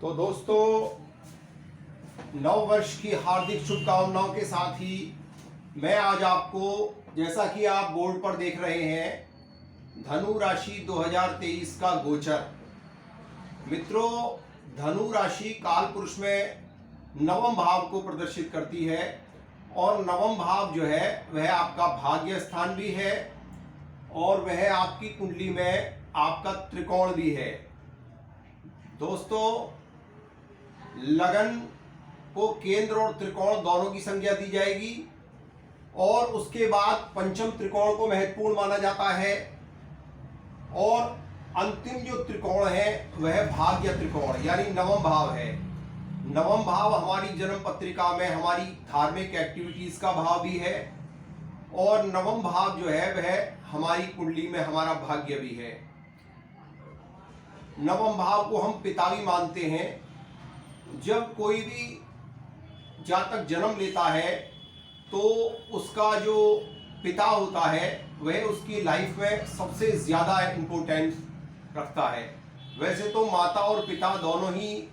तो दोस्तों, नव वर्ष की हार्दिक शुभकामनाओं के साथ ही मैं आज आपको, जैसा कि आप बोर्ड पर देख रहे हैं, धनु राशि 2023 का गोचर। मित्रों, धनु राशि काल पुरुष में नवम भाव को प्रदर्शित करती है और नवम भाव जो है वह आपका भाग्य स्थान भी है और वह आपकी कुंडली में आपका त्रिकोण भी है। दोस्तों, लगन को केंद्र और त्रिकोण दोनों की संज्ञा दी जाएगी और उसके बाद पंचम त्रिकोण को महत्वपूर्ण माना जाता है और अंतिम जो त्रिकोण है वह भाग्य त्रिकोण यानी नवम भाव है। नवम भाव हमारी जन्म पत्रिका में हमारी धार्मिक एक्टिविटीज का भाव भी है और नवम भाव जो है वह हमारी कुंडली में हमारा भाग्य भी है। नवम भाव को हम पिता भी मानते हैं। जब कोई भी जातक जन्म लेता है तो उसका जो पिता होता है वह उसकी लाइफ में सबसे ज़्यादा इम्पोर्टेंस रखता है। वैसे तो माता और पिता दोनों ही,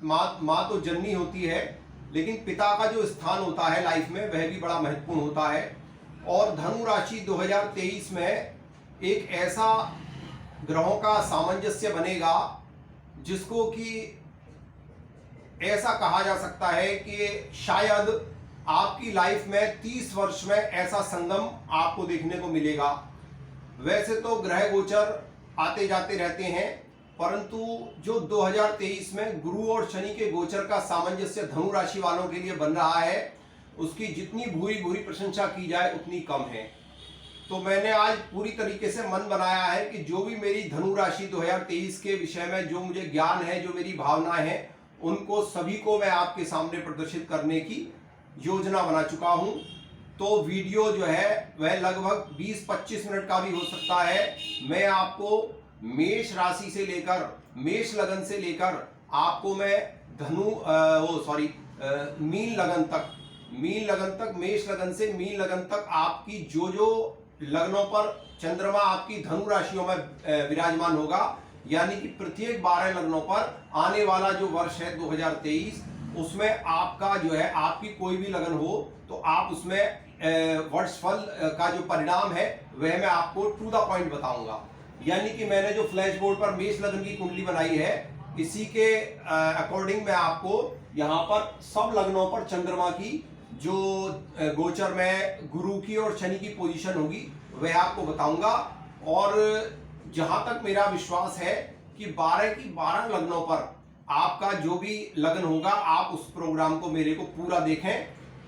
माँ तो जननी होती है, लेकिन पिता का जो स्थान होता है लाइफ में वह भी बड़ा महत्वपूर्ण होता है। और धनु राशि 2023 में एक ऐसा ग्रहों का सामंजस्य बनेगा जिसको कि ऐसा कहा जा सकता है कि शायद आपकी लाइफ में 30 वर्ष में ऐसा संगम आपको देखने को मिलेगा। वैसे तो ग्रह गोचर आते जाते रहते हैं, परंतु जो 2023 में गुरु और शनि के गोचर का सामंजस्य धनु राशि वालों के लिए बन रहा है, उसकी जितनी भूरी भूरी प्रशंसा की जाए उतनी कम है। तो मैंने आज पूरी तरीके से मन बनाया है कि जो भी मेरी धनु राशि 2023 के विषय में जो मुझे ज्ञान है, जो मेरी भावनाएं हैं, उनको सभी को मैं आपके सामने प्रदर्शित करने की योजना बना चुका हूं। तो वीडियो जो है वह लगभग 20-25 मिनट का भी हो सकता है। मैं आपको मेष राशि से लेकर, मेष लगन से लेकर आपको मैं मीन लगन तक, मेष लगन से मीन लगन तक आपकी जो लग्नों पर चंद्रमा आपकी धनु राशियों में विराजमान होगा, यानी कि प्रत्येक 12 लग्नों पर आने वाला जो वर्ष है 2023, उसमें आपका जो है, आपकी कोई भी लगन हो तो आप उसमें वर्षफल का जो परिणाम है वह मैं आपको टू द पॉइंट बताऊंगा। यानी कि मैंने जो फ्लैश बोर्ड पर मेष लगन की कुंडली बनाई है, इसी के अकॉर्डिंग मैं आपको यहाँ पर सब लग्नों पर चंद्रमा की जो गोचर में गुरु की और शनि की पोजीशन होगी वह आपको बताऊंगा। और जहां तक मेरा विश्वास है कि 12 की 12 लग्नों पर आपका जो भी लगन होगा, आप उस प्रोग्राम को मेरे को पूरा देखें।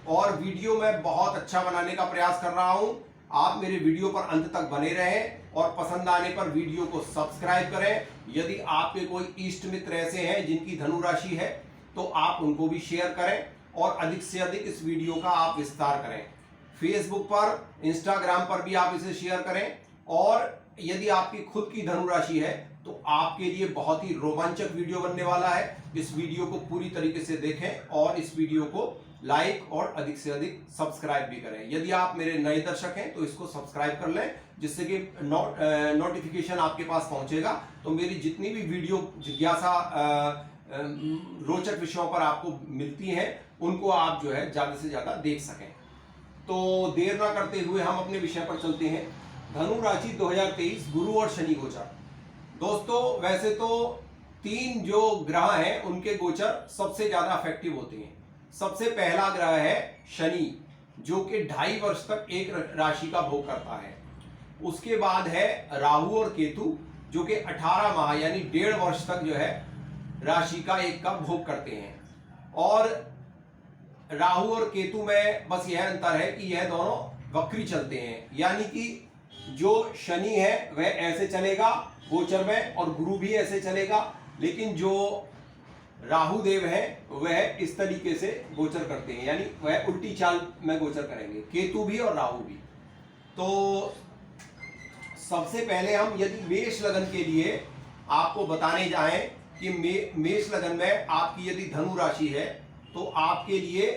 और वीडियो मैं बहुत अच्छा बनाने का प्रयास कर रहा हूं। आप मेरे वीडियो पर अंत तक बने रहें और पसंद आने पर वीडियो को सब्सक्राइब करें। यदि आपके कोई इष्ट मित्र ऐसे हैं जिनकी धनु राशि है तो आप उनको भी शेयर करें और अधिक से अधिक इस वीडियो का आप विस्तार करें। फेसबुक पर, इंस्टाग्राम पर भी आप इसे शेयर करें। और यदि आपकी खुद की धनु राशि है तो आपके लिए बहुत ही रोमांचक वीडियो बनने वाला है। इस वीडियो को पूरी तरीके से देखें और इस वीडियो को लाइक और अधिक से अधिक सब्सक्राइब भी करें। यदि आप मेरे नए दर्शक हैं तो इसको सब्सक्राइब कर लें, जिससे कि नोटिफिकेशन आपके पास पहुंचेगा। तो मेरी जितनी भी वीडियो जिज्ञासा रोचक विषयों पर आपको मिलती हैं, उनको आप जो है ज्यादा से ज्यादा देख सकें। तो देर ना करते हुए हम अपने विषय पर चलते हैं। धनु राशि 2023, गुरु और शनि गोचर। दोस्तों, वैसे तो 3 जो ग्रह हैं उनके गोचर सबसे ज्यादा इफेक्टिव होते हैं। सबसे पहला ग्रह है शनि, जो कि 2.5 वर्ष तक एक राशि का भोग करता है। उसके बाद है राहु और केतु, जो कि 18 माह यानी 1.5 वर्ष तक जो है राशि का एक का भोग करते हैं। और राहु और केतु में बस यह अंतर है कि यह दोनों वक्री चलते हैं, यानी कि जो शनि है वह ऐसे चलेगा गोचर में और गुरु भी ऐसे चलेगा, लेकिन जो राहु देव है वह इस तरीके से गोचर करते हैं, यानी वह उल्टी चाल में गोचर करेंगे, केतु भी और राहु भी। तो सबसे पहले हम यदि मेष लगन के लिए आपको बताने जाएं कि मेष लगन में आपकी यदि धनु राशि है तो आपके लिए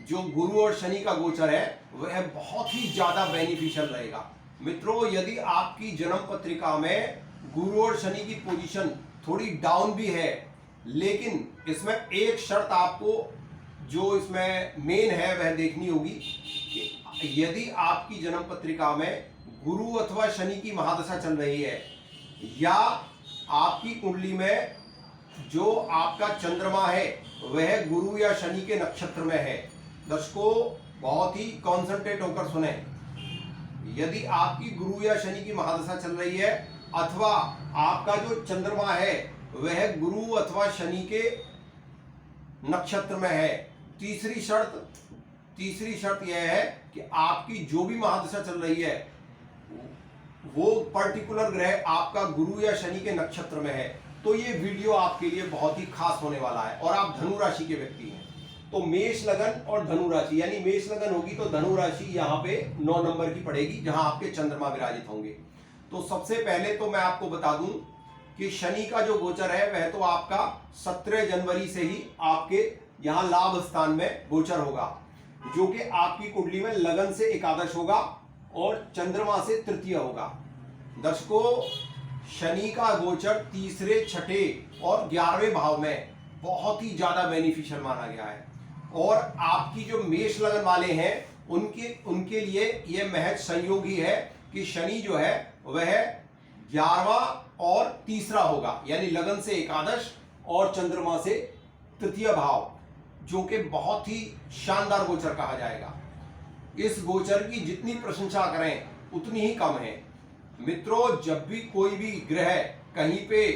जो गुरु और शनि का गोचर है वह बहुत ही ज्यादा बेनिफिशियल रहेगा। मित्रों, यदि आपकी जन्म पत्रिका में गुरु और शनि की पोजीशन थोड़ी डाउन भी है लेकिन इसमें एक शर्त आपको जो इसमें मेन है वह देखनी होगी कि यदि आपकी जन्म पत्रिका में गुरु अथवा शनि की महादशा चल रही है या आपकी कुंडली में जो आपका चंद्रमा है वह गुरु या शनि के नक्षत्र में है। दर्शकों बहुत ही कॉन्सेंट्रेट होकर सुने। यदि आपकी गुरु या शनि की महादशा चल रही है अथवा आपका जो चंद्रमा है वह गुरु अथवा शनि के नक्षत्र में है, तीसरी शर्त यह है कि आपकी जो भी महादशा चल रही है वो पर्टिकुलर ग्रह आपका गुरु या शनि के नक्षत्र में है। तो ये वीडियो आपके लिए बहुत ही खास होने वाला है। और आप धनु राशि के व्यक्ति हैं तो मेष लगन और धनु राशि, यानी मेष लगन होगी तो धनु राशि यहाँ पे 9 नंबर की पड़ेगी जहां आपके चंद्रमा विराजित होंगे। तो सबसे पहले तो मैं आपको बता दूं कि शनि का जो गोचर है वह तो आपका 17 जनवरी से ही आपके यहाँ लाभ स्थान में गोचर होगा, जो कि आपकी कुंडली में लगन से एकादश होगा और चंद्रमा से तृतीय होगा। दर्शकों शनि का गोचर तीसरे, छठे और 11वें भाव में बहुत ही ज्यादा बेनिफिशियल माना गया है। और आपकी जो मेष लगन वाले हैं उनके लिए यह महज संयोग ही है कि शनि जो है वह 11वां और तीसरा होगा, यानी लगन से एकादश और चंद्रमा से तृतीय भाव, जो कि बहुत ही शानदार गोचर कहा जाएगा। इस गोचर की जितनी प्रशंसा करें उतनी ही कम है। मित्रों जब भी कोई भी ग्रह कहीं पे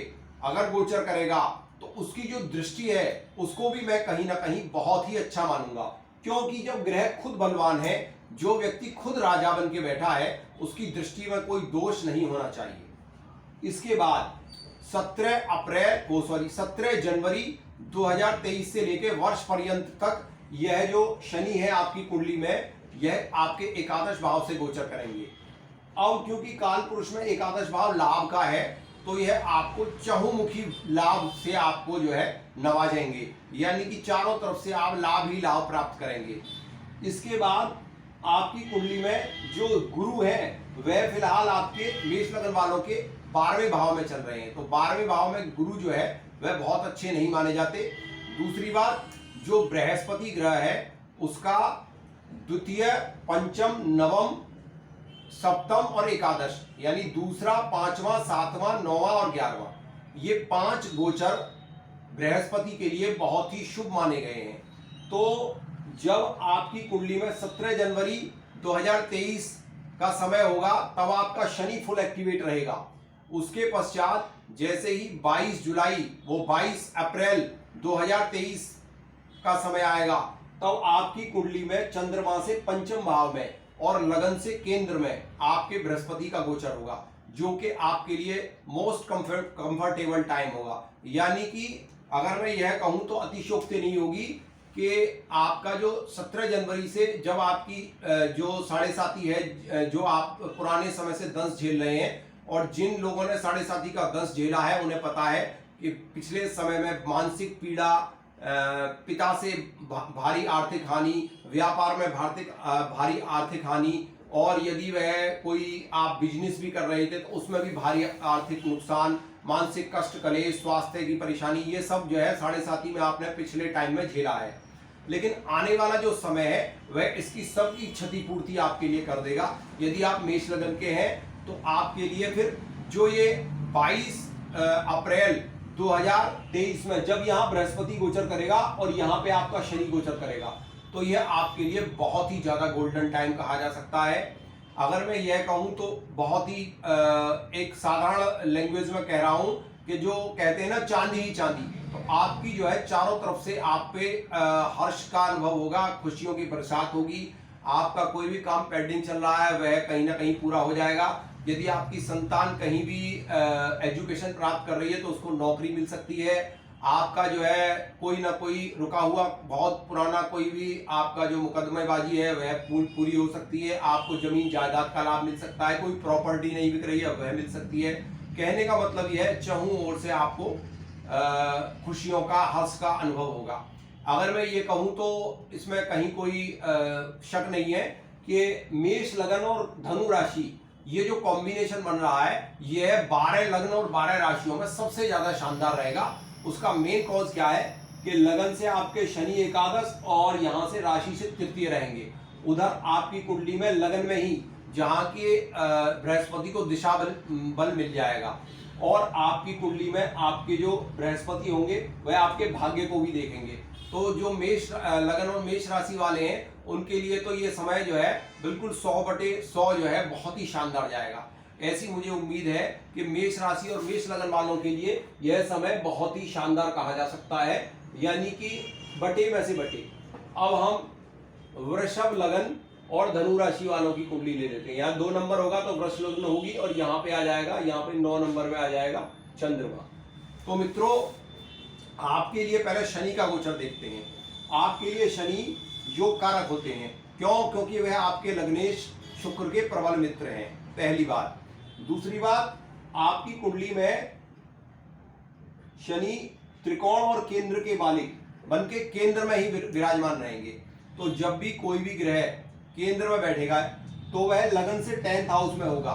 अगर गोचर करेगा तो उसकी जो दृष्टि है उसको भी मैं कहीं ना कहीं बहुत ही अच्छा मानूंगा, क्योंकि जब ग्रह खुद बलवान है, जो व्यक्ति खुद राजा बन के बैठा है, उसकी दृष्टि में कोई दोष नहीं होना चाहिए। इसके बाद 17 जनवरी 2023 से लेकर वर्ष पर्यंत तक यह जो शनि है आपकी कुंडली में यह आपके एकादश भाव से गोचर करेंगे। अब क्योंकि काल पुरुष में एकादश भाव लाभ का है तो यह आपको चहुमुखी लाभ से आपको जो है नवाजेंगे, यानी कि चारों तरफ से आप लाभ ही लाभ प्राप्त करेंगे। इसके बाद आपकी कुंडली में जो गुरु हैं वह फिलहाल आपके मेष लगन वालों के 12वें भाव में चल रहे हैं। तो 12वें भाव में गुरु जो है वह बहुत अच्छे नहीं माने जाते। दूसरी बात, जो बृहस्पति ग्रह है उसका द्वितीय, पंचम, नवम, सप्तम और एकादश, यानी दूसरा, पांचवा, सातवां, 9वां और 11वां, ये 5 गोचर बृहस्पति के लिए बहुत ही शुभ माने गए हैं। तो जब आपकी कुंडली में 17 जनवरी 2023 का समय होगा तब आपका शनि फुल एक्टिवेट रहेगा। उसके पश्चात जैसे ही 22 जुलाई वो 22 अप्रैल 2023 का समय आएगा तब आपकी कुंडली में चंद्रमा से पंचम भाव में और लगन से केंद्र में आपके बृहस्पति का गोचर होगा, जो कि आपके लिए मोस्ट कंफर्टेबल टाइम होगा। यानी कि अगर मैं यह कहूं तो अतिशयोक्ति नहीं होगी कि आपका जो 17 जनवरी से जब आपकी जो साढ़े साथी है, जो आप पुराने समय से दंश झेल रहे हैं, और जिन लोगों ने साढ़े साथी का दंश झेला है उन्हें पता है कि पिछले समय में मानसिक पीड़ा, पिता से भारी आर्थिक हानि, व्यापार में भारी आर्थिक हानि, और यदि वह कोई आप बिजनेस भी कर रहे थे तो उसमें भी भारी आर्थिक नुकसान, मानसिक कष्ट, कलेश, स्वास्थ्य की परेशानी, ये सब जो है साढ़े साथी में आपने पिछले टाइम में झेला है। लेकिन आने वाला जो समय है वह इसकी सबकी क्षतिपूर्ति आपके लिए कर देगा। यदि आप मेष लगन के हैं तो आपके लिए फिर जो ये 22 अप्रैल 2023 में जब यहाँ बृहस्पति गोचर करेगा और यहाँ पे आपका शनि गोचर करेगा तो यह आपके लिए बहुत ही ज्यादा गोल्डन टाइम कहा जा सकता है। अगर मैं यह कहूँ तो बहुत ही एक साधारण लैंग्वेज में कह रहा हूँ कि जो कहते हैं ना चांदी ही चांदी, तो आपकी जो है चारों तरफ से आप पे हर्ष का अनुभव होगा, खुशियों की बरसात होगी। आपका कोई भी काम पेंडिंग चल रहा है वह कहीं ना कहीं पूरा हो जाएगा। यदि आपकी संतान कहीं भी एजुकेशन प्राप्त कर रही है तो उसको नौकरी मिल सकती है। आपका जो है कोई ना कोई रुका हुआ बहुत पुराना कोई भी आपका जो मुकदमेबाजी है वह पूरी हो सकती है। आपको जमीन जायदाद का लाभ मिल सकता है, कोई प्रॉपर्टी नहीं बिक रही है वह मिल सकती है। कहने का मतलब यह है चहुं ओर से आपको खुशियों का, हर्ष का अनुभव होगा। अगर मैं ये कहूं तो इसमें कहीं कोई शक नहीं है कि मेष लगन और धनु राशि ये जो कॉम्बिनेशन बन रहा है यह 12 लग्न और 12 राशियों में सबसे ज्यादा शानदार रहेगा। उसका मेन कॉज क्या है कि लगन से आपके शनि एकादश और यहाँ से राशि से तृतीय रहेंगे। उधर आपकी कुंडली में लगन में ही जहाँ के बृहस्पति को दिशा बल मिल जाएगा, और आपकी कुंडली में आपके जो बृहस्पति होंगे वह आपके भाग्य को भी देखेंगे। तो जो मेष लगन और मेष राशि वाले हैं उनके लिए तो ये समय जो है बिल्कुल 100/100 जो है बहुत ही शानदार जाएगा। ऐसी मुझे उम्मीद है कि मेष राशि और मेष लगन वालों के लिए यह समय बहुत ही शानदार कहा जा सकता है, यानी कि बटे में से बटे। अब हम वृषभ लगन और धनु राशि वालों की कुंडली ले लेते हैं। यहाँ 2 नंबर होगा तो वृष लग्न होगी, और यहाँ पे आ जाएगा, यहाँ पे 9 नंबर में आ जाएगा चंद्रमा। तो मित्रों, आपके लिए पहले शनि का गोचर देखते हैं। आपके लिए शनि योग कारक होते हैं। क्यों? क्योंकि वह आपके लग्नेश शुक्र के प्रबल मित्र हैं, पहली बात। दूसरी बात, आपकी कुंडली में शनि त्रिकोण और केंद्र के मालिक बन के केंद्र में ही विराजमान रहेंगे। तो जब भी कोई भी ग्रह केंद्र में बैठेगा तो वह लगन से 10th हाउस में होगा।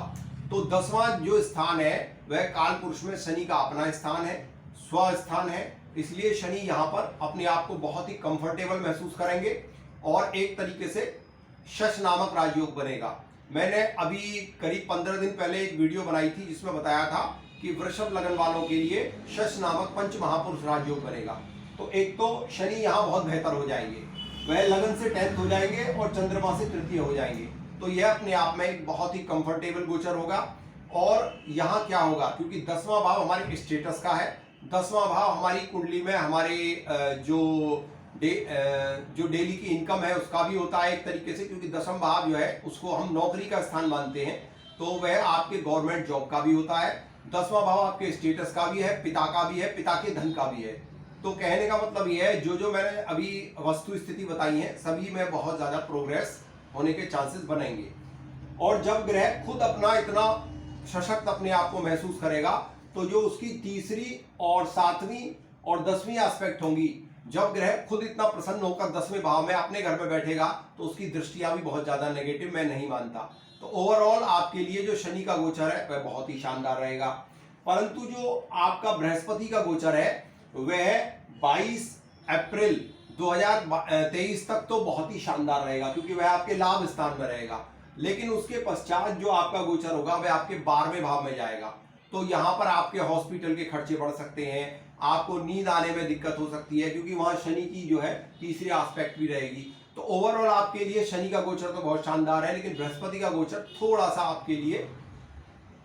तो 10वां जो स्थान है वह काल पुरुष में शनि का अपना स्थान है, स्व स्थान है। इसलिए शनि यहाँ पर अपने आप को बहुत ही कंफर्टेबल महसूस करेंगे और एक तरीके से शश नामक राजयोग बनेगा। मैंने अभी करीब 15 दिन पहले एक वीडियो बनाई थी जिसमें बताया था कि वृषभ लगन वालों के लिए शश नामक पंच महापुरुष राजयोग बनेगा। तो एक तो शनि यहाँ बहुत बेहतर हो जाएंगे, वह लगन से 10th हो जाएंगे और चंद्रमा से तृतीय हो जाएंगे। तो यह अपने आप में एक बहुत ही कंफर्टेबल गोचर होगा। और यहाँ क्या होगा, क्योंकि 10वां भाव हमारे स्टेटस का है, 10वां भाव हमारी कुंडली में हमारे जो डेली की इनकम है उसका भी होता है एक तरीके से, क्योंकि 10वां भाव जो है उसको हम नौकरी का स्थान मानते हैं। तो वह आपके गवर्नमेंट जॉब का भी होता है। 10वां भाव आपके स्टेटस का भी है, पिता का भी है, पिता के धन का भी है। तो कहने का मतलब यह है, जो मैंने अभी वस्तु स्थिति बताई है सभी में बहुत ज्यादा प्रोग्रेस होने के चांसेस बनेंगे। और जब ग्रह खुद अपना इतना सशक्त अपने आप को महसूस करेगा तो जो उसकी तीसरी और 7वीं और 10वीं एस्पेक्ट होंगी, जब ग्रह खुद इतना प्रसन्न होकर 10वें भाव में अपने घर में बैठेगा तो उसकी दृष्टियां भी बहुत ज्यादा नेगेटिव मैं नहीं मानता। तो ओवरऑल आपके लिए जो शनि का गोचर है वह बहुत ही शानदार रहेगा। परंतु जो आपका बृहस्पति का गोचर है वह 22 अप्रैल 2023 तक तो बहुत ही शानदार रहेगा, क्योंकि वह आपके लाभ स्थान में रहेगा। लेकिन उसके पश्चात जो आपका गोचर होगा वह आपके 12वें भाव में जाएगा। तो यहाँ पर आपके हॉस्पिटल के खर्चे बढ़ सकते हैं, आपको नींद आने में दिक्कत हो सकती है, क्योंकि वहां शनि की जो है तीसरी एस्पेक्ट भी रहेगी। तो ओवरऑल आपके लिए शनि का गोचर तो बहुत शानदार है, लेकिन बृहस्पति का गोचर थोड़ा सा आपके लिए,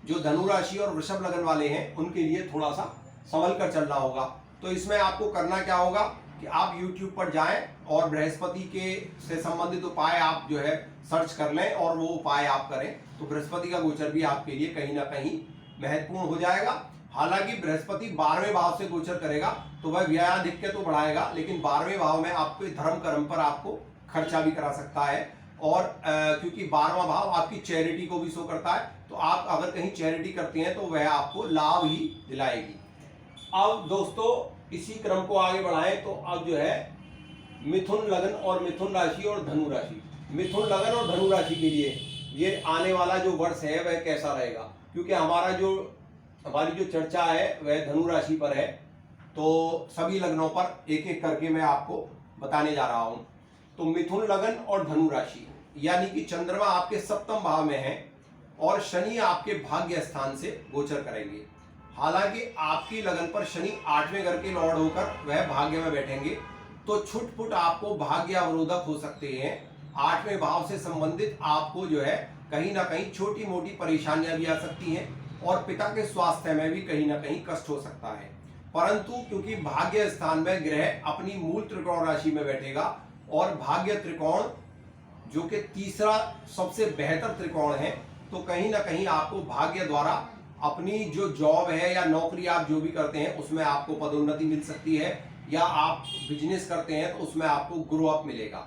जो धनु राशि और वृषभ लगन वाले हैं उनके लिए थोड़ा सा संभल कर चलना होगा। तो इसमें आपको करना क्या होगा कि आप YouTube पर जाएं और बृहस्पति के से संबंधित उपाय आप जो है सर्च कर लें और वो उपाय आप करें। तो बृहस्पति का गोचर भी आपके लिए कहीं ना कहीं महत्वपूर्ण हो जाएगा। हालांकि बृहस्पति 12वें भाव से गोचर करेगा तो वह व्ययाधिक्य तो बढ़ाएगा, लेकिन 12वें भाव में आपके धर्म कर्म पर आपको खर्चा भी करा सकता है। और क्योंकि 12वां भाव आपकी चैरिटी को भी शो करता है, तो आप अगर कहीं चैरिटी करते हैं तो वह आपको लाभ ही दिलाएगी। अब दोस्तों इसी क्रम को आगे बढ़ाएं तो अब जो है मिथुन लगन और मिथुन राशि और धनु राशि, मिथुन लगन और धनु राशि के लिए ये आने वाला जो वर्ष है वह कैसा रहेगा, क्योंकि हमारी जो चर्चा है वह धनु राशि पर है। तो सभी लग्नों पर एक एक करके मैं आपको बताने जा रहा हूं। तो मिथुन लगन और धनु राशि, यानी कि चंद्रमा आपके 7वें भाव में है और शनि आपके भाग्य स्थान से गोचर करेंगे। हालांकि आपकी लगन पर शनि 8वें घर के लॉर्ड होकर वह भाग्य में बैठेंगे, तो छुटपुट आपको भाग्य अवरोधक हो सकते हैं। 8वें भाव से संबंधित आपको जो है कहीं ना कहीं छोटी मोटी परेशानियां भी आ सकती हैं और पिता के स्वास्थ्य में भी कहीं ना कहीं कष्ट हो सकता है। परंतु क्योंकि भाग्य स्थान में ग्रह अपनी मूल त्रिकोण राशि में बैठेगा और भाग्य त्रिकोण जो कि तीसरा सबसे बेहतर त्रिकोण है, तो कहीं ना कहीं आपको भाग्य द्वारा अपनी जो जॉब है या नौकरी आप जो भी करते हैं उसमें आपको पदोन्नति मिल सकती है, या आप बिजनेस करते हैं तो उसमें आपको ग्रो अप मिलेगा,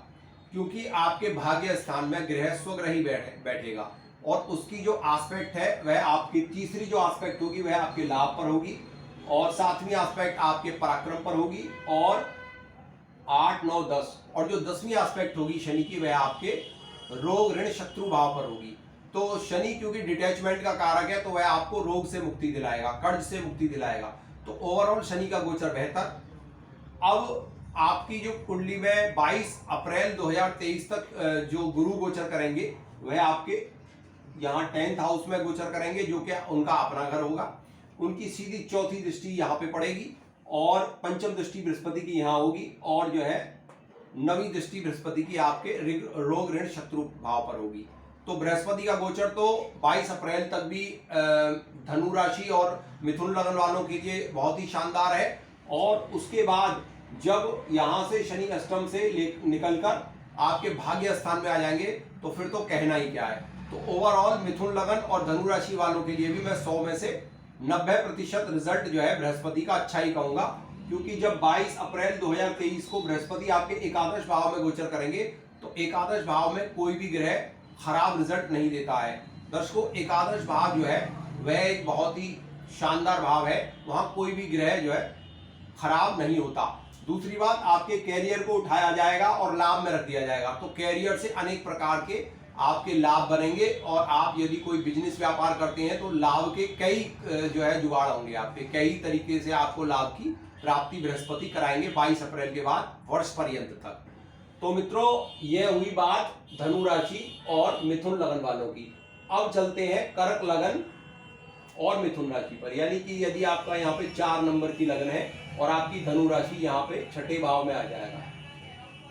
क्योंकि आपके भाग्य स्थान में ग्रह स्वग्रह ही बैठेगा और उसकी जो एस्पेक्ट है वह आपकी तीसरी जो एस्पेक्ट होगी वह आपके लाभ पर होगी और 7वीं एस्पेक्ट आपके पराक्रम पर होगी और 8, 9, 10 और जो 10वीं एस्पेक्ट होगी शनि की वह आपके रोग ऋण शत्रु भाव पर होगी। तो शनि क्योंकि डिटैचमेंट का कारक है तो वह आपको रोग से मुक्ति दिलाएगा, कर्ज से मुक्ति दिलाएगा। तो ओवरऑल शनि का गोचर बेहतर। अब आपकी जो कुंडली में 22 अप्रैल 2023 तक जो गुरु गोचर करेंगे वह आपके यहाँ 10th हाउस में गोचर करेंगे, जो कि उनका अपना घर होगा। उनकी सीधी चौथी दृष्टि यहाँ पे पड़ेगी और पंचम दृष्टि बृहस्पति की यहाँ होगी, और जो है नवी दृष्टि बृहस्पति की आपके रोग ऋण शत्रु भाव पर होगी। तो बृहस्पति का गोचर तो 22 अप्रैल तक भी धनु राशि और मिथुन लग्न वालों के लिए बहुत ही शानदार है, और उसके बाद जब यहाँ से शनि अष्टम से निकलकर आपके भाग्य स्थान में आ जाएंगे तो फिर तो कहना ही क्या है। तो ओवरऑल मिथुन लग्न और धनु राशि वालों के लिए भी मैं 100 में से 90% रिजल्ट जो है बृहस्पति का अच्छा ही कहूंगा, क्योंकि जब 22 अप्रैल 2023 को बृहस्पति आपके एकादश भाव में गोचर करेंगे तो एकादश भाव में कोई भी ग्रह खराब रिजल्ट नहीं देता है। दर्शकों, एकादश भाव जो है वह एक बहुत ही शानदार भाव है, वहां कोई भी ग्रह जो है खराब नहीं होता। दूसरी बात, आपके कैरियर को उठाया जाएगा और लाभ में रख दिया जाएगा, तो कैरियर से अनेक प्रकार के आपके लाभ बनेंगे, और आप यदि कोई बिजनेस व्यापार करते हैं तो लाभ के कई जो है जुगाड़ होंगे, आपके कई तरीके से आपको लाभ की प्राप्ति बृहस्पति कराएंगे 22 अप्रैल के बाद वर्ष पर्यंत तक। तो मित्रों, यह हुई बात धनु राशि और मिथुन लगन वालों की। अब चलते हैं कर्क लगन और मिथुन राशि पर, यानी कि यदि आपका यहाँ पे 4 नंबर की लगन है और आपकी धनु राशि यहाँ पे छठे भाव में आ जाएगा,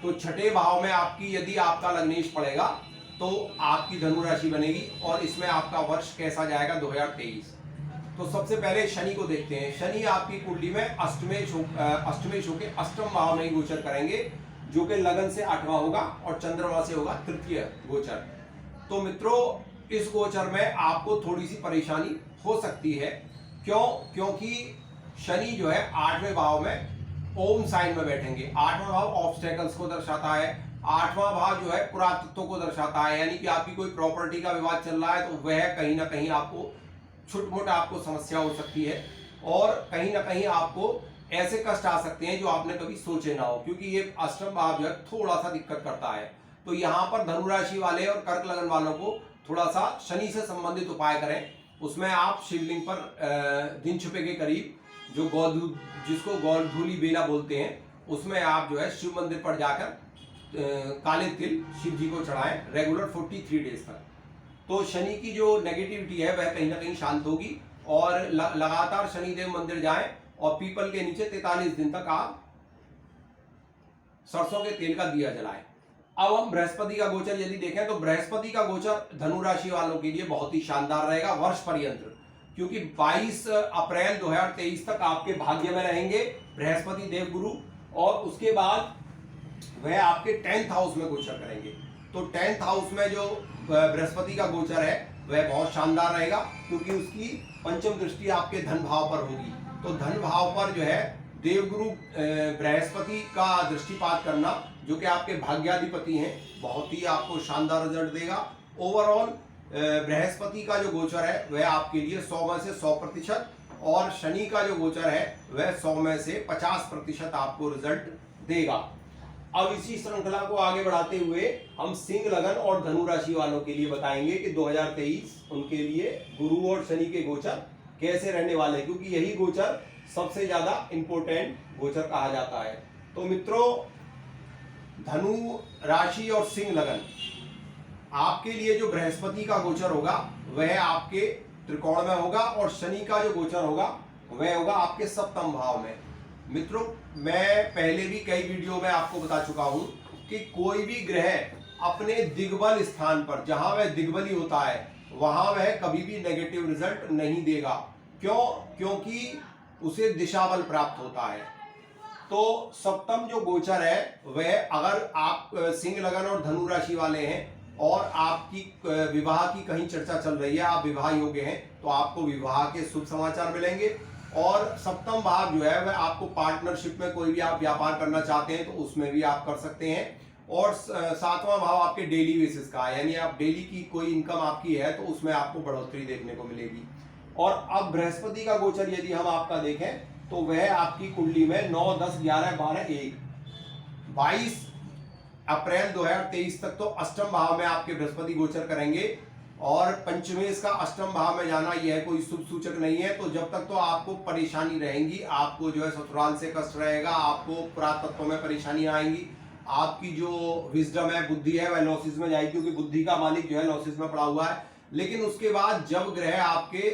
तो छठे भाव में आपकी यदि आपका लग्नेश पड़ेगा तो आपकी धनु राशि बनेगी, और इसमें आपका वर्ष कैसा जाएगा 2023। तो सबसे पहले शनि को देखते हैं। शनि आपकी कुंडली में अष्टमेश होके अष्टम भाव में गोचर करेंगे, जो कि लगन से 8वां होगा और चंद्रमा से होगा तृतीय गोचर। तो मित्रों, इस गोचर में आपको थोड़ी सी परेशानी हो सकती है। क्यों? क्योंकि शनि जो है 8वें भाव में ओम साइन में बैठेंगे। 8वां भाव ऑब्स्टेकल्स को दर्शाता है, 8वां भाव जो है पुरातत्व को दर्शाता है, यानी कि आपकी कोई प्रॉपर्टी का विवाद चल रहा है तो वह कहीं ना कहीं आपको छुटमुट आपको समस्या हो सकती है, और कहीं ना कहीं आपको ऐसे कष्ट आ सकते हैं जो आपने कभी सोचे ना हो, क्योंकि ये अष्टम भाव जो है थोड़ा सा दिक्कत करता है। तो यहाँ पर धनु राशि वाले और कर्क लगन वालों को थोड़ा सा शनि से संबंधित उपाय करें। उसमें आप शिवलिंग पर दिन छुपे के करीब जो जिसको गौधूली बेला बोलते हैं, उसमें आप जो है शिव मंदिर पर जाकर काले तिल शिव जी को चढ़ाएं रेगुलर 43 डेज तक। तो शनि की जो नेगेटिविटी है वह कहीं ना कहीं शांत होगी, और लगातार शनिदेव मंदिर जाएं और पीपल के नीचे 43 दिन तक आप सरसों के तेल का दिया जलाएं। अब हम बृहस्पति का गोचर यदि देखें तो बृहस्पति का गोचर धनु राशि वालों के लिए बहुत ही शानदार रहेगा वर्ष पर्यंत, क्योंकि 22 अप्रैल 2023 तक आपके भाग्य में रहेंगे बृहस्पति देव गुरु, और उसके बाद वह आपके 10th हाउस में गोचर करेंगे। तो 10th हाउस में जो बृहस्पति का गोचर है वह बहुत शानदार रहेगा, क्योंकि उसकी पंचम दृष्टि आपके धन भाव पर होगी। तो धन भाव पर जो है देवगुरु बृहस्पति का दृष्टिपात करना, जो कि आपके भाग्याधिपति हैं, बहुत ही आपको शानदार रिजल्ट देगा। ओवरऑल बृहस्पति का जो गोचर है वह आपके लिए 100 में से 100%, और शनि का जो गोचर है वह 100 में से 50% आपको रिजल्ट देगा। अब इसी श्रृंखला को आगे बढ़ाते हुए हम सिंह लगन और धनु राशि वालों के लिए बताएंगे कि 2023 उनके लिए गुरु और शनि के गोचर कैसे रहने वाले हैं, क्योंकि यही गोचर सबसे ज्यादा इंपॉर्टेंट गोचर कहा जाता है। तो मित्रों, धनु राशि और सिंह लगन आपके लिए जो बृहस्पति का गोचर होगा वह आपके त्रिकोण में होगा, और शनि का जो गोचर होगा वह होगा आपके सप्तम भाव में। मित्रों, मैं पहले भी कई वीडियो में आपको बता चुका हूं कि कोई भी ग्रह अपने दिग्बल स्थान पर, जहां वह दिग्बली होता है, वहां वह कभी भी नेगेटिव रिजल्ट नहीं देगा। क्यों? क्योंकि उसे दिशा बल प्राप्त होता है। तो सप्तम जो गोचर है वह, अगर आप सिंह लगन और धनु राशि वाले हैं और आपकी विवाह की कहीं चर्चा चल रही है, आप विवाह योग्य हैं, तो आपको विवाह के शुभ समाचार मिलेंगे। और सप्तम भाव जो है वह आपको पार्टनरशिप में कोई भी आप व्यापार करना चाहते हैं तो उसमें भी आप कर सकते हैं। और 7वां भाव आपके डेली बेसिस का है, यानी आप डेली की कोई इनकम आपकी है तो उसमें आपको बढ़ोतरी देखने को मिलेगी। और अब बृहस्पति का गोचर यदि हम आपका देखें तो वह आपकी कुंडली में 9, 10, 11, 12, 1, 22 अप्रैल 2023 तक तो अष्टम भाव में आपके बृहस्पति गोचर करेंगे, और पंचमेश का अष्टम भाव में जाना यह कोई शुभ सूचक नहीं है। तो जब तक तो आपको परेशानी रहेंगी, आपको जो है ससुराल से कष्ट रहेगा, आपको पुरातत्व में परेशानी आएंगी, आपकी जो विजडम है, बुद्धि है, वह लॉसेस में जाएगी, क्योंकि बुद्धि का मालिक जो है लॉसेस में पड़ा हुआ है। लेकिन उसके बाद जब ग्रह आपके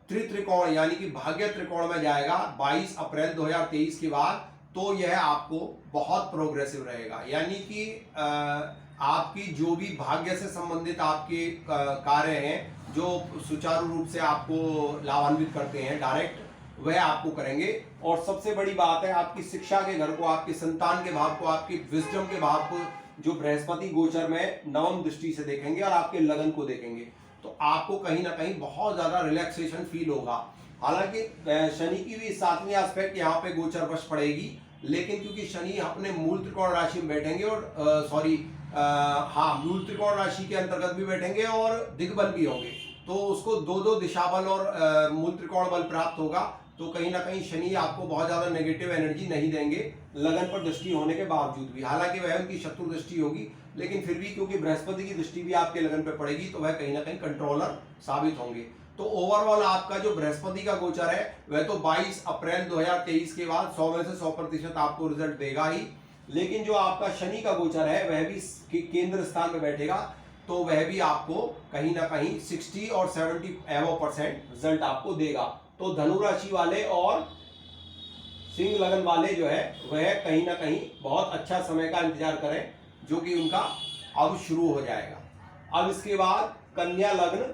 त्रिकोण यानी कि भाग्य त्रिकोण में जाएगा 22 अप्रैल 2023 के बाद, तो यह आपको बहुत प्रोग्रेसिव रहेगा। यानी कि आपकी जो भी भाग्य से संबंधित आपके कार्य हैं जो सुचारू रूप से आपको लाभान्वित करते हैं डायरेक्ट, वह आपको करेंगे। और सबसे बड़ी बात है, आपकी शिक्षा के घर को, आपकी संतान के भाव को, आपकी विजडम के भाव को जो बृहस्पति गोचर में नवम दृष्टि से देखेंगे और आपके लगन को देखेंगे, तो आपको कहीं ना कहीं बहुत ज्यादा रिलैक्सेशन फील होगा। हालांकि शनि की भी 7वीं एस्पेक्ट यहाँ पे गोचर वश पड़ेगी, लेकिन क्योंकि शनि अपने मूल त्रिकोण राशि में बैठेंगे और मूल त्रिकोण राशि के अंतर्गत भी बैठेंगे और दिग्बल भी होंगे, तो उसको दो दिशा बल और मूल त्रिकोण बल प्राप्त होगा। तो कहीं ना कहीं शनि आपको बहुत ज्यादा नेगेटिव एनर्जी नहीं देंगे लगन पर दृष्टि होने के बावजूद भी। हालांकि वह उनकी शत्रु दृष्टि होगी, लेकिन फिर भी क्योंकि बृहस्पति की दृष्टि भी आपके लगन पर पड़ेगी, तो वह कहीं ना कहीं कंट्रोलर साबित होंगे। तो ओवरऑल आपका जो बृहस्पति का गोचर है वह तो 22 अप्रैल 2023 के बाद 100 में से 100% आपको रिजल्ट देगा ही। लेकिन जो आपका शनि का गोचर है वह भी केंद्र स्थान में बैठेगा, तो वह भी आपको कहीं ना कहीं 60 और 70% रिजल्ट आपको देगा। तो धनु राशि वाले और सिंह लगन वाले जो है वह कहीं ना कहीं बहुत अच्छा समय का इंतजार करें, जो कि उनका अब शुरू हो जाएगा। अब इसके बाद कन्या लग्न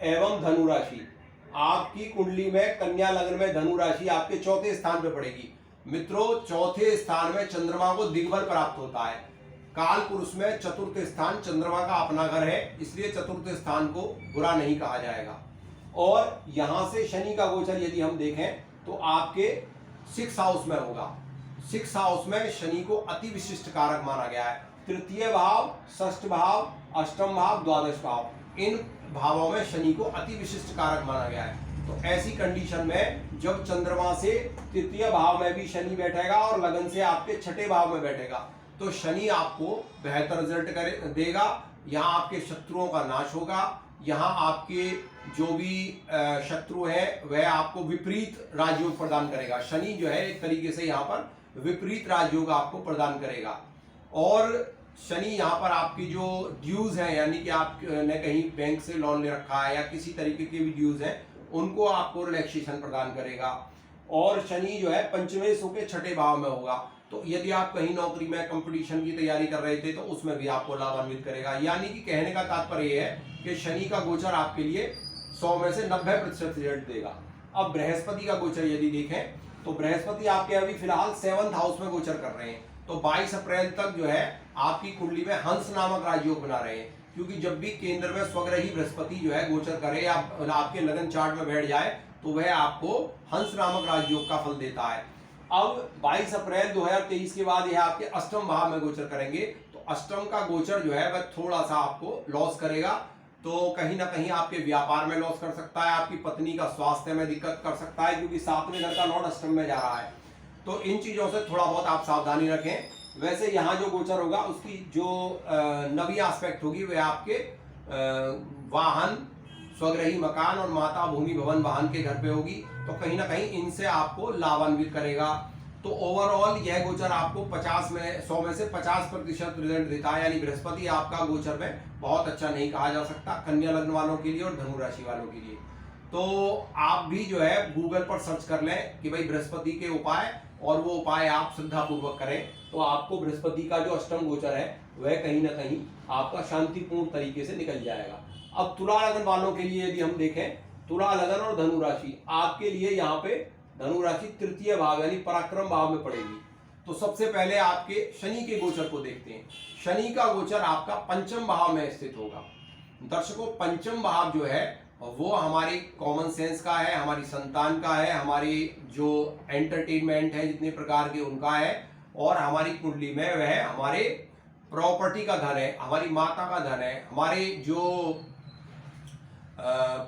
एवं धनु राशि, आपकी कुंडली में कन्या लग्न में धनु राशि आपके चौथे स्थान पर पड़ेगी। मित्रों, चौथे स्थान में चंद्रमा को दिग्बल प्राप्त होता है। काल पुरुष में चतुर्थ स्थान चंद्रमा का अपना घर है, इसलिए चतुर्थ स्थान को बुरा नहीं कहा जाएगा। और यहां से शनि का गोचर यदि हम देखें तो आपके 6 हाउस में होगा। 6 हाउस में शनि को अति विशिष्ट कारक माना गया है। तृतीय भाव, षष्ठ भाव, अष्टम भाव, द्वादश भाव, इन भावों में शनि को अति विशिष्ट कारक माना गया है। तो ऐसी कंडीशन में जब चंद्रमा से तृतीय भाव में भी शनि बैठेगा और लगन से आपके छठे भाव में बैठेगा, तो शनि आपको बेहतर रिजल्ट देगा। यहाँ आपके शत्रुओं का नाश होगा, यहाँ आपके जो भी शत्रु है वह आपको विपरीत राजयोग प्रदान करेगा। शनि जो है एक तरीके से यहाँ पर विपरीत राजयोग आपको प्रदान करेगा। और शनि यहाँ पर आपकी जो ड्यूज है, यानी कि आपने कहीं बैंक से लोन ले रखा है या किसी तरीके के भी ड्यूज हैं, उनको आपको रिलैक्सेशन प्रदान करेगा। और शनि जो है पंचमेश होकर छठे भाव में होगा, तो यदि आप कहीं नौकरी में कंपटीशन की तैयारी कर रहे थे तो उसमें भी आपको लाभान्वित करेगा। यानी कि कहने का तात्पर्य यह है कि शनि का गोचर आपके लिए 100 में से 90% रिजल्ट देगा। अब बृहस्पति का गोचर यदि देखें तो बृहस्पति आपके अभी फिलहाल 7th हाउस में गोचर कर रहे हैं। तो 22 अप्रैल तक जो है आपकी कुंडली में हंस नामक राजयोग बना रहे हैं, क्योंकि जब भी केंद्र में स्वग्रही बृहस्पति जो है गोचर करे या आपके लगन चार्ट में बैठ जाए, तो वह आपको हंस नामक राजयोग का फल देता है। अब 22 अप्रैल 2023 के बाद यह आपके अष्टम भाव में गोचर करेंगे, तो अष्टम का गोचर जो है वह थोड़ा सा आपको लॉस करेगा। तो कहीं ना कहीं आपके व्यापार में लॉस कर सकता है, आपकी पत्नी का स्वास्थ्य में दिक्कत कर सकता है, क्योंकि 7वें घर का लॉर्ड अष्टम में जा रहा है। तो इन चीजों से थोड़ा बहुत आप सावधानी रखें। वैसे यहाँ जो गोचर होगा उसकी जो 9वीं एस्पेक्ट होगी वह आपके वाहन, स्वग्रही मकान और माता भूमि भवन वाहन के घर पे होगी, तो कहीं ना कहीं इनसे आपको लाभान्वित करेगा। तो ओवरऑल यह गोचर आपको 100 में से 50% रिजल्ट देता है। यानी बृहस्पति आपका गोचर में बहुत अच्छा नहीं कहा जा सकता कन्या लग्न वालों के लिए और धनु राशि वालों के लिए। तो आप भी जो है गूगल पर सर्च कर लें कि भाई बृहस्पति के उपाय, और वो उपाय आप श्रद्धा पूर्वक करें, तो आपको बृहस्पति का जो अष्टम गोचर है वह कहीं ना कहीं आपका शांतिपूर्ण तरीके से निकल जाएगा। अब तुला लगन वालों के लिए यदि हम देखें, तुला लगन और धनु राशि आपके लिए यहाँ पे धनु राशि तृतीय भाव यानी पराक्रम भाव में पड़ेगी। तो सबसे पहले आपके शनि के गोचर को देखते हैं। शनि का गोचर आपका पंचम भाव में स्थित होगा। दर्शकों, पंचम भाव जो है वो हमारी कॉमन सेंस का है, हमारी संतान का है, हमारी जो एंटरटेनमेंट है जितने प्रकार के उनका है, और हमारी कुंडली में वह हमारे प्रॉपर्टी का धन है, हमारी माता का धन है, हमारे जो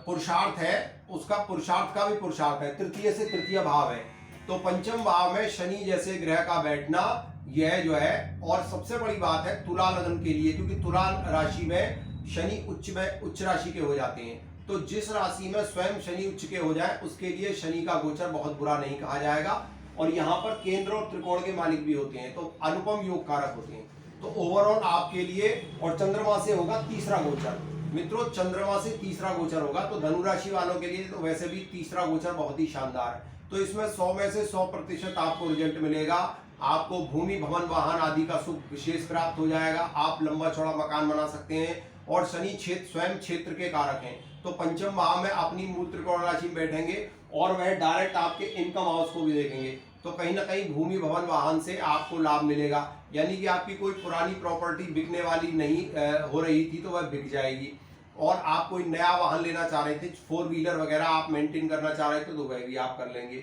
पुरुषार्थ है उसका, पुरुषार्थ का भी पुरुषार्थ है, तृतीय से तृतीय भाव है। तो पंचम भाव में शनि जैसे ग्रह का बैठना यह जो है, और सबसे बड़ी बात है तुला लगन के लिए, क्योंकि तुला राशि में शनि उच्च राशि के हो जाते हैं। तो जिस राशि में स्वयं शनि उच्च के हो जाए उसके लिए शनि का गोचर बहुत बुरा नहीं कहा जाएगा। और यहाँ पर केंद्र और त्रिकोण के मालिक भी होते हैं, तो अनुपम योग कारक होते हैं। तो ओवरऑल आपके लिए, और चंद्रमा से होगा तीसरा गोचर। मित्रों, चंद्रमा से तीसरा गोचर होगा, तो धनु राशि वालों के लिए तो वैसे भी तीसरा गोचर बहुत ही शानदार है। तो इसमें 100 में से 100% आपको रिजल्ट मिलेगा। आपको भूमि, भवन, वाहन आदि का सुख विशेष प्राप्त हो जाएगा। आप लंबा चौड़ा मकान बना सकते हैं। और शनि स्वयं क्षेत्र के कारक हैं, तो पंचम भाव में अपनी मूल त्रिकोण राशि में बैठेंगे और वह डायरेक्ट आपके इनकम हाउस को भी देखेंगे। तो कहीं ना कहीं भूमि, भवन, वाहन से आपको लाभ मिलेगा। यानी कि आपकी कोई पुरानी प्रॉपर्टी बिकने वाली नहीं हो रही थी तो वह बिक जाएगी। और आप कोई नया वाहन लेना चाह रहे थे, 4 व्हीलर वगैरह आप मेंटेन करना चाह रहे थे, तो वह भी आप कर लेंगे।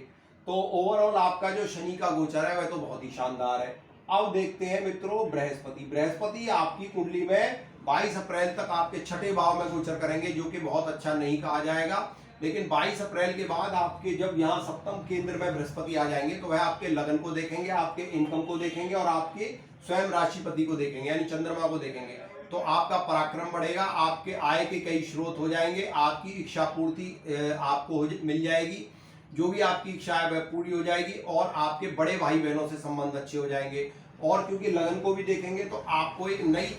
तो ओवरऑल आपका जो शनि का गोचर है वह तो बहुत ही शानदार है। अब देखते हैं मित्रों बृहस्पति आपकी कुंडली में 22 अप्रैल तक आपके छठे भाव में गोचर करेंगे, जो कि बहुत अच्छा नहीं कहा जाएगा। लेकिन 22 अप्रैल के बाद आपके जब यहाँ सप्तम केंद्र में बृहस्पति आ जाएंगे तो वह आपके लगन को देखेंगे, आपके इनकम को देखेंगे और आपके स्वयं राशिपति को देखेंगे, यानी चंद्रमा को देखेंगे। तो आपका पराक्रम बढ़ेगा, आपके आय के कई स्रोत हो जाएंगे, आपकी इच्छा पूर्ति आपको मिल जाएगी, जो भी आपकी इच्छा है वह पूरी हो जाएगी। और आपके बड़े भाई बहनों से संबंध अच्छे हो जाएंगे। और क्योंकि लगन को भी देखेंगे तो आपको एक नई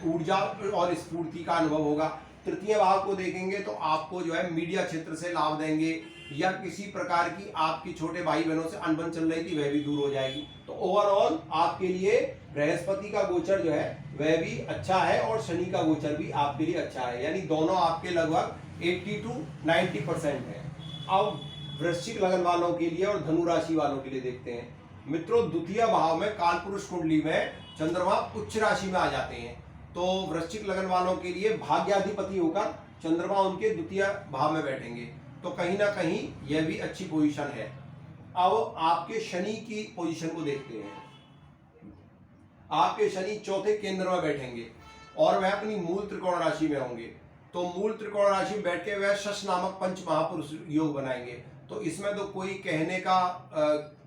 ऊर्जा और स्फूर्ति का अनुभव होगा। तृतीय भाव को देखेंगे तो आपको जो है मीडिया क्षेत्र से लाभ देंगे, या किसी प्रकार की आपकी छोटे भाई बहनों से अनबन चल रही थी वह भी दूर हो जाएगी। तो ओवरऑल आपके लिए बृहस्पति का गोचर जो है वह भी अच्छा है और शनि का गोचर भी आपके लिए अच्छा है, यानी दोनों आपके लगभग 80 to 90% है। अब वृश्चिक लगन वालों के लिए और धनु राशि वालों के लिए देखते हैं। मित्रों, द्वितीय भाव में कालपुरुष कुंडली में चंद्रमा उच्च राशि में आ जाते हैं। तो वृश्चिक लगन वालों के लिए भाग्याधिपति होकर चंद्रमा उनके द्वितीय भाव में बैठेंगे, तो कहीं ना कहीं यह भी अच्छी पोजीशन है। अब आपके शनि की पोजीशन को देखते हैं। आपके शनि चौथे केंद्र में बैठेंगे और वह अपनी मूल त्रिकोण राशि में होंगे। तो मूल त्रिकोण राशि में बैठ के वह शश नामक पंच महापुरुष योग बनाएंगे। तो इसमें तो कोई कहने का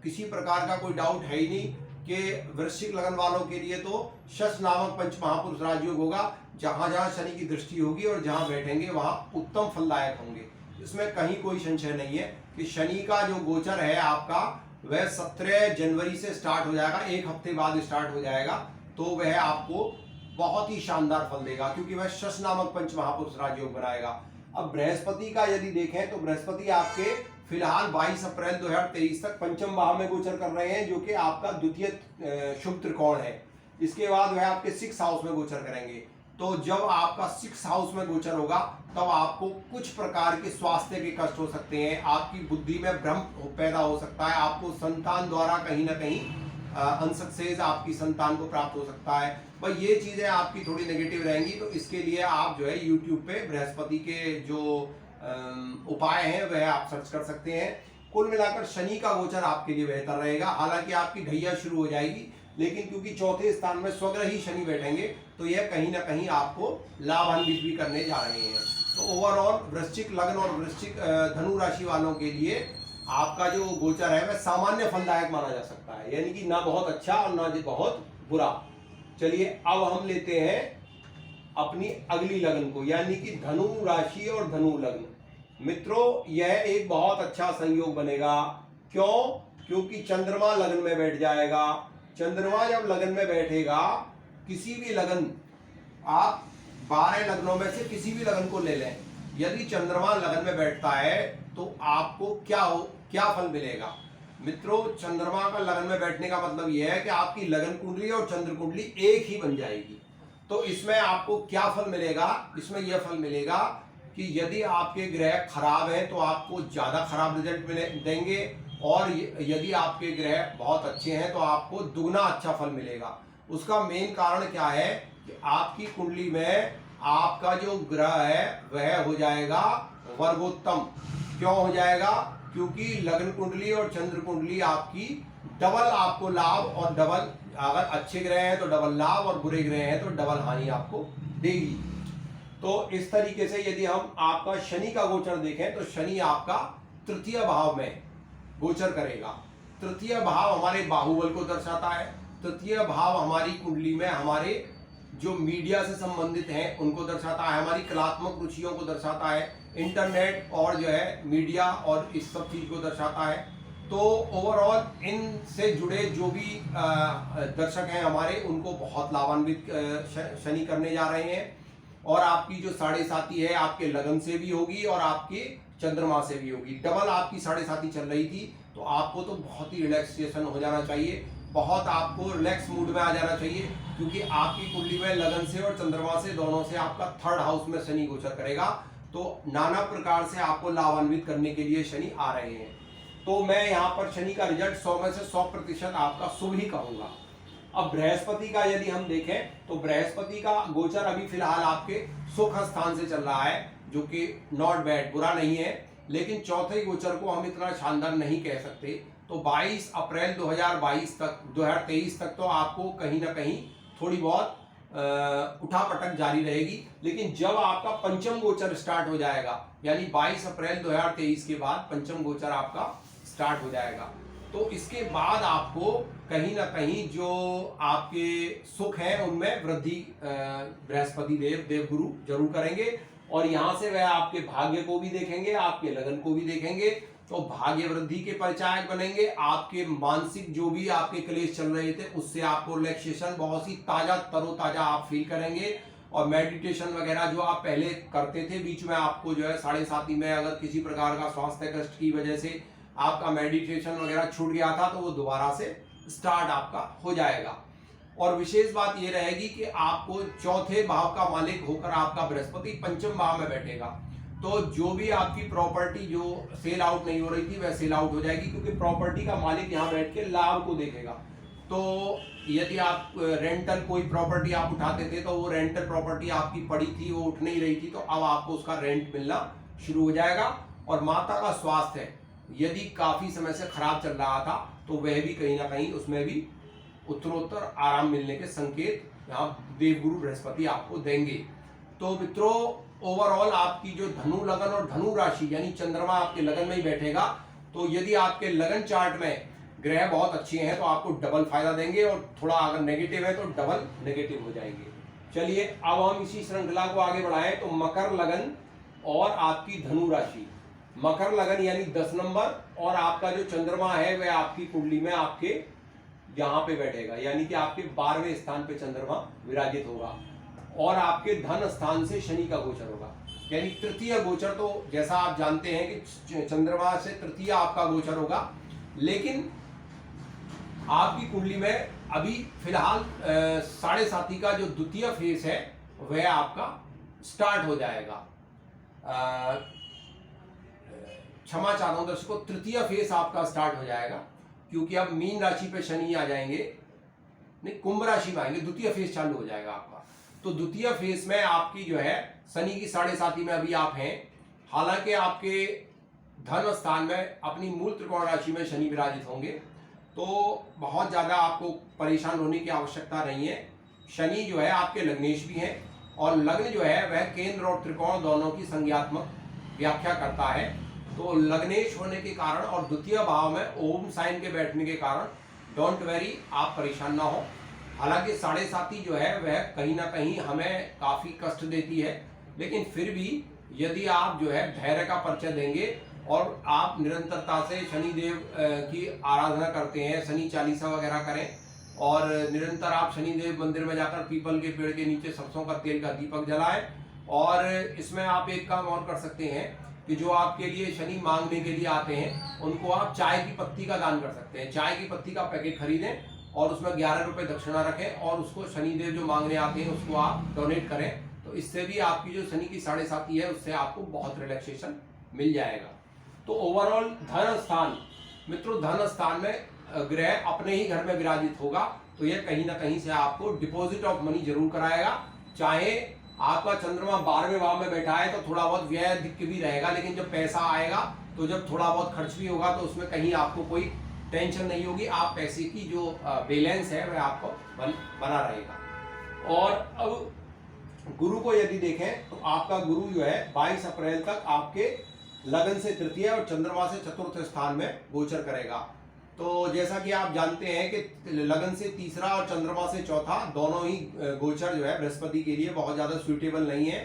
किसी प्रकार का कोई डाउट है ही नहीं कि वृश्चिक लगन वालों के लिए तो शश नामक पंच महापुरुष राजयोग होगा। जहां जहां शनि की दृष्टि होगी और जहां बैठेंगे वहां उत्तम फलदायक होंगे। इसमें कहीं कोई संशय नहीं है कि शनि का जो गोचर है आपका वह 17 जनवरी से स्टार्ट हो जाएगा, एक हफ्ते बाद स्टार्ट हो जाएगा। तो वह आपको बहुत ही शानदार फल देगा, क्योंकि वह शश नामक पंच महापुरुष राजयोग बनाएगा। अब बृहस्पति का यदि देखें तो बृहस्पति आपके फिलहाल 22 अप्रैल 2023 तक पंचम भाव में गोचर कर रहे हैं, जो कि आपका द्वितीय शुभ त्रिकोण है। इसके बाद वह आपके 6th हाउस में गोचर करेंगे। तो जब आपका 6th हाउस में गोचर होगा तब आपको कुछ प्रकार के स्वास्थ्य के कष्ट हो सकते हैं, आपकी बुद्धि में भ्रम पैदा हो सकता है, आपको संतान द्वारा कहीं ना कहीं अनसक्सेस आपकी संतान को प्राप्त हो सकता है। भाई ये चीजें आपकी थोड़ी नेगेटिव रहेंगी। तो इसके लिए आप जो है YouTube पे बृहस्पति के जो उपाय हैं वह आप सर्च कर सकते हैं। कुल मिलाकर शनि का गोचर आपके लिए बेहतर रहेगा। हालांकि आपकी ढैया शुरू हो जाएगी, लेकिन क्योंकि चौथे स्थान में स्वग्रही शनि बैठेंगे तो यह कहीं ना कहीं आपको लाभान्वित भी करने जा रहे हैं। तो ओवरऑल वृश्चिक लगन और वृश्चिक धनु राशि वालों के लिए आपका जो गोचर है वह सामान्य फलदायक माना जा सकता है, यानी कि ना बहुत अच्छा और ना बहुत बुरा। चलिए अब हम लेते हैं अपनी अगली लगन को, यानी कि धनु राशि और धनु लग्न। मित्रों, यह एक बहुत अच्छा संयोग बनेगा। क्यों? क्योंकि चंद्रमा लगन में बैठ जाएगा। चंद्रमा जब लगन में बैठेगा, किसी भी लगन, आप 12 लग्नों में से किसी भी लगन को ले लें, यदि चंद्रमा लगन में बैठता है तो आपको क्या फल मिलेगा। मित्रों, चंद्रमा का लगन में बैठने का मतलब यह है कि आपकी लगन कुंडली और चंद्र कुंडली एक ही बन जाएगी। तो इसमें आपको क्या फल मिलेगा? इसमें यह फल मिलेगा कि यदि आपके ग्रह खराब है तो आपको ज्यादा खराब रिजल्ट देंगे, और यदि आपके ग्रह बहुत अच्छे हैं तो आपको दुगना अच्छा फल मिलेगा। उसका मेन कारण क्या है कि आपकी कुंडली में आपका जो ग्रह है वह हो जाएगा वर्गोत्तम। क्यों हो जाएगा? क्योंकि लगन कुंडली और चंद्र कुंडली आपकी डबल आपको लाभ, और डबल, अगर अच्छे ग्रह हैं तो डबल लाभ और बुरे ग्रह हैं तो डबल हानि आपको देगी। तो इस तरीके से यदि हम आपका शनि का गोचर देखें तो शनि आपका तृतीय भाव में गोचर करेगा। तृतीय भाव हमारे बाहुबल को दर्शाता है। तृतीय भाव हमारी कुंडली में हमारे जो मीडिया से संबंधित हैं उनको दर्शाता है, हमारी कलात्मक रुचियों को दर्शाता है, इंटरनेट और जो है मीडिया और इस सब चीज को दर्शाता है। तो ओवरऑल इनसे जुड़े जो भी दर्शक हैं हमारे, उनको बहुत लाभान्वित शनि करने जा रहे हैं। और आपकी जो साढ़े साती है आपके लगन से भी होगी और आपके चंद्रमा से भी होगी। डबल आपकी साढ़े साती चल रही थी, तो आपको तो बहुत ही रिलैक्सेशन हो जाना चाहिए, बहुत आपको रिलैक्स मूड में आ जाना चाहिए, क्योंकि आपकी कुंडली में लगन से और चंद्रमा से दोनों से आपका थर्ड हाउस में शनि गोचर करेगा। तो नाना प्रकार से आपको लाभान्वित करने के लिए शनि आ रहे हैं। तो मैं यहाँ पर शनि का रिजल्ट 100 में से 100% आपका शुभ ही कहूंगा। अब बृहस्पति का यदि हम देखें तो बृहस्पति का गोचर अभी फिलहाल आपके सुख स्थान से चल रहा है, जो कि नॉट बैड, बुरा नहीं है, लेकिन चौथे गोचर को हम इतना शानदार नहीं कह सकते। तो 22 अप्रैल 2023 तक तो आपको कहीं ना कहीं थोड़ी बहुत उठापटक जारी रहेगी, लेकिन जब आपका पंचम गोचर स्टार्ट हो जाएगा, यानी 22 अप्रैल 2023 के बाद पंचम गोचर आपका स्टार्ट हो जाएगा, तो इसके बाद आपको कहीं ना कहीं जो आपके सुख है उनमें वृद्धि बृहस्पति देवगुरु जरूर करेंगे। और यहां से वह आपके भाग्य को भी देखेंगे, आपके लगन को भी देखेंगे, तो भाग्य वृद्धि के परिचायक बनेंगे। आपके मानसिक जो भी आपके क्लेश चल रहे थे उससे आपको रिलैक्सेशन, बहुत ही ताजा तरोताजा आप फील करेंगे। और मेडिटेशन वगैरह जो आप पहले करते थे, बीच में आपको जो है साढ़े साती में अगर किसी प्रकार का स्वास्थ्य कष्ट की वजह से आपका मेडिटेशन वगैरह छूट गया था, तो वो दोबारा से स्टार्ट आपका हो जाएगा। और विशेष बात ये रहेगी कि आपको चौथे भाव का मालिक होकर आपका बृहस्पति पंचम भाव में बैठेगा, तो जो भी आपकी प्रॉपर्टी जो सेल आउट नहीं हो रही थी वह सेल आउट हो जाएगी, क्योंकि प्रॉपर्टी का मालिक यहाँ बैठ के लाभ को देखेगा। तो यदि आप रेंटल कोई प्रॉपर्टी आप उठाते थे, तो वो रेंटल प्रॉपर्टी आपकी पड़ी थी, वो उठ नहीं रही थी, तो अब आपको उसका रेंट मिलना शुरू हो जाएगा। और माता का स्वास्थ्य यदि काफी समय से खराब चल रहा था, तो वह भी कहीं ना कहीं उसमें भी उत्तरोत्तर आराम मिलने के संकेत यहाँ देवगुरु बृहस्पति आपको देंगे। तो मित्रों, ओवरऑल आपकी जो धनु लगन और धनु राशि यानी चंद्रमा आपके लगन में ही बैठेगा, तो यदि आपके लगन चार्ट में ग्रह बहुत अच्छे हैं तो आपको डबल फायदा देंगे, और थोड़ा अगर नेगेटिव है तो डबल नेगेटिव हो जाएंगे। चलिए अब हम इसी श्रृंखला को आगे बढ़ाएं। तो मकर लगन और आपकी धनु राशि, मकर लगन यानी 10 नंबर, और आपका जो चंद्रमा है वह आपकी कुंडली में आपके यहाँ पे बैठेगा, यानी कि आपके 12वें स्थान पे चंद्रमा विराजित होगा, और आपके धन स्थान से शनि का गोचर होगा, यानी तृतीय गोचर। तो जैसा आप जानते हैं कि चंद्रमा से तृतीय आपका गोचर होगा, लेकिन आपकी कुंडली में अभी फिलहाल साढ़े साती का जो द्वितीय फेस है वह आपका स्टार्ट हो जाएगा। क्षमा चाहता हूं दर्शकों, तृतीय फेस आपका स्टार्ट हो जाएगा, क्योंकि अब मीन राशि पे शनि आ जाएंगे, नहीं कुंभ राशि में आएंगे, द्वितीय फेस चालू हो जाएगा आपका। तो द्वितीय फेस में आपकी जो है शनि की साढ़े साती में अभी आप हैं, हालांकि आपके धन स्थान में अपनी मूल त्रिकोण राशि में शनि विराजित होंगे, तो बहुत ज्यादा आपको परेशान होने की आवश्यकता नहीं है। शनि जो है आपके लग्नेश भी हैं, और लग्न जो है वह केंद्र और त्रिकोण दोनों की संज्ञात्मक व्याख्या करता है। तो लग्नेश होने के कारण और द्वितीय भाव में ओम साइन के बैठने के कारण डोंट वेरी, आप परेशान ना हो। हालांकि साढ़े साती जो है वह कहीं ना कहीं हमें काफी कष्ट देती है, लेकिन फिर भी यदि आप जो है धैर्य का परिचय देंगे और आप निरंतरता से शनि देव की आराधना करते हैं, शनि चालीसा वगैरह करें, और निरंतर आप शनि देव मंदिर में जाकर पीपल के पेड़ के नीचे सरसों का तेल का दीपक जलाएं। और इसमें आप एक काम और कर सकते हैं कि जो आपके लिए शनि मांगने के लिए आते हैं उनको आप चाय की पत्ती का दान कर सकते हैं। चाय की पत्ती का पैकेट खरीदें और उसमें 11 रुपए दक्षिणा रखें, और उसको शनिदेव जो मांगने आते हैं उसको आप डोनेट करें, तो इससे भी आपकी जो शनि की साढ़े साती है उससे आपको बहुत रिलैक्सेशन मिल जाएगा। तो ओवरऑल धन स्थान, मित्रों धन स्थान में ग्रह अपने ही घर में विराजित होगा, तो यह कहीं ना कहीं से आपको डिपॉजिट ऑफ मनी जरूर कराएगा। चाहे आपका चंद्रमा 12वें भाव में बैठा है तो थोड़ा बहुत व्यय दिक्कत भी रहेगा, लेकिन जब पैसा आएगा तो जब थोड़ा बहुत खर्च भी होगा तो उसमें कहीं आपको कोई टेंशन नहीं होगी। आप पैसे की जो बैलेंस है वह आपको बना रहेगा। और अब गुरु को यदि देखें तो आपका गुरु जो है 22 अप्रैल तक आपके लगन से तृतीय और चंद्रमा से चतुर्थ स्थान में गोचर करेगा। तो जैसा कि आप जानते हैं कि लगन से तीसरा और चंद्रमा से चौथा दोनों ही गोचर जो है बृहस्पति के लिए बहुत ज्यादा सुइटेबल नहीं है।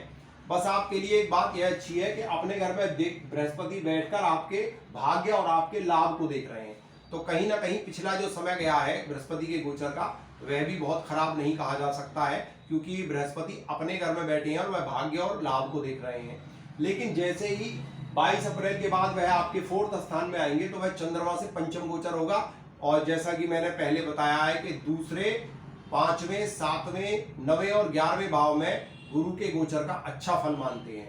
बस आपके लिए एक बात यह अच्छी है कि अपने घर में देख बृहस्पति बैठकर आपके भाग्य और आपके लाभ को देख रहे हैं, तो कहीं ना कहीं पिछला जो समय गया है बृहस्पति के गोचर का वह भी बहुत खराब नहीं कहा जा सकता है, क्योंकि बृहस्पति अपने घर में बैठे हैं और वह भाग्य और लाभ को देख रहे हैं। लेकिन जैसे ही 22 अप्रैल के बाद वह आपके 4th स्थान में आएंगे तो वह चंद्रमा से पंचम गोचर होगा, और जैसा कि मैंने पहले बताया है कि दूसरे, 5वें, 7वें, 9वें और 11वें भाव में गुरु के गोचर का अच्छा फल मानते हैं।